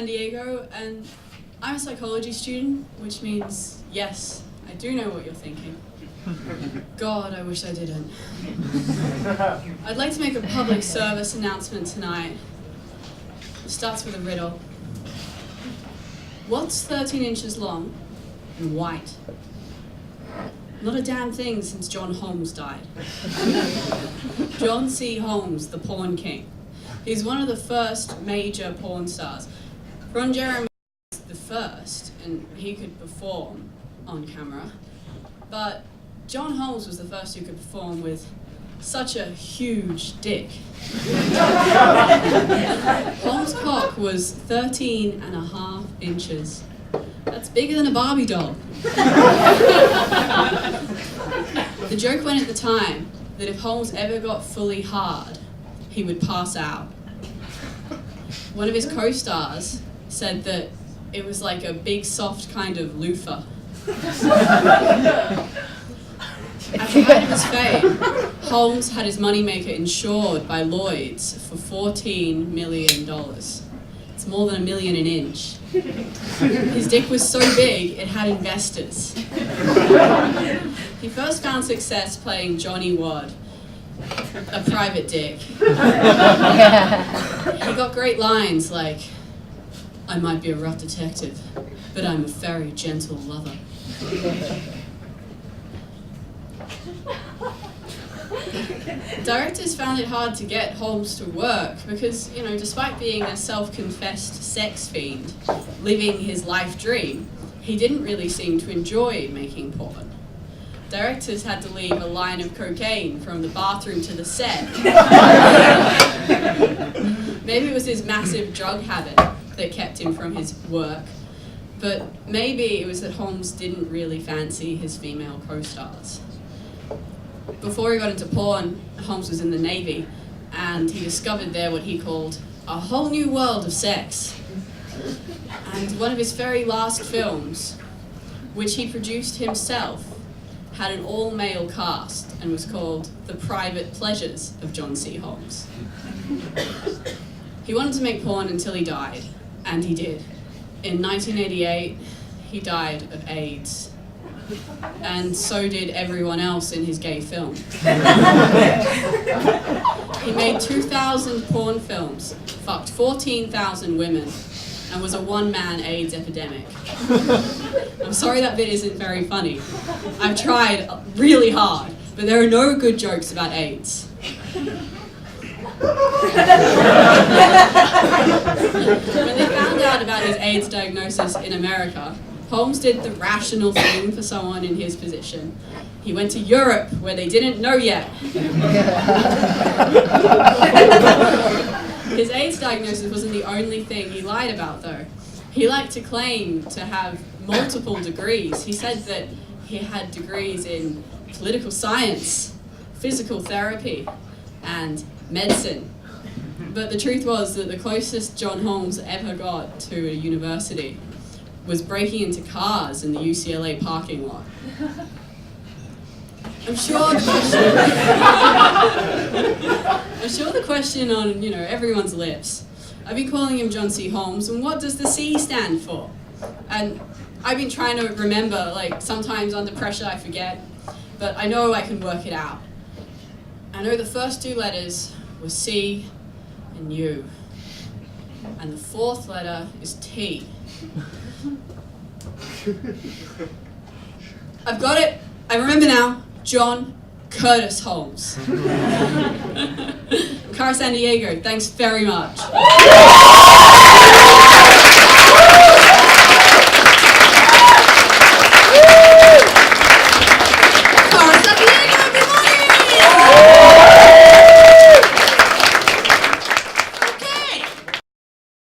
Sandiego, and I'm a psychology student, which means, yes, I do know what you're thinking. God, I wish I didn't. I'd like to make a public service announcement tonight. It starts with a riddle. What's 13 inches long and white? Not a damn thing since John Holmes died. John C. Holmes, the porn king. He's one of the first major porn stars. Ron Jeremy was the first, and he could perform on camera. But John Holmes was the first who could perform with such a huge dick. Holmes' cock was 13.5 inches. That's bigger than a Barbie doll. The joke went at the time that if Holmes ever got fully hard, he would pass out. One of his co-stars said that it was like a big soft kind of loofah. At the height of his fame, Holmes had his moneymaker insured by Lloyd's for $14 million. It's more than $1 million an inch. His dick was so big, it had investors. He first found success playing Johnny Wad, a private dick. He got great lines like, "I might be a rough detective, but I'm a very gentle lover." Directors found it hard to get Holmes to work because, despite being a self-confessed sex fiend, living his life dream, he didn't really seem to enjoy making porn. Directors had to leave a line of cocaine from the bathroom to the set. Maybe it was his massive drug habit that kept him from his work, but maybe it was that Holmes didn't really fancy his female co-stars. Before he got into porn, Holmes was in the Navy, and he discovered there what he called a whole new world of sex. And one of his very last films, which he produced himself, had an all-male cast and was called The Private Pleasures of John C. Holmes. He wanted to make porn until he died, and he did. In 1988, he died of AIDS. And so did everyone else in his gay film. He made 2,000 porn films, fucked 14,000 women, and was a one-man AIDS epidemic. I'm sorry that bit isn't very funny. I've tried really hard, but there are no good jokes about AIDS. When they found out about his AIDS diagnosis in America, Holmes did the rational thing for someone in his position. He went to Europe, where they didn't know yet. His AIDS diagnosis wasn't the only thing he lied about, though. He liked to claim to have multiple degrees. He said that he had degrees in political science, physical therapy, and medicine. But the truth was that the closest John Holmes ever got to a university was breaking into cars in the UCLA parking lot. I'm sure the question on, everyone's lips. I've been calling him John C. Holmes, and what does the C stand for? And I've been trying to remember, sometimes under pressure I forget, but I know I can work it out. I know the first two letters were C and U, and the fourth letter is T. I've got it. I remember now. John Curtis Holmes. Cara, Sandiego, thanks very much.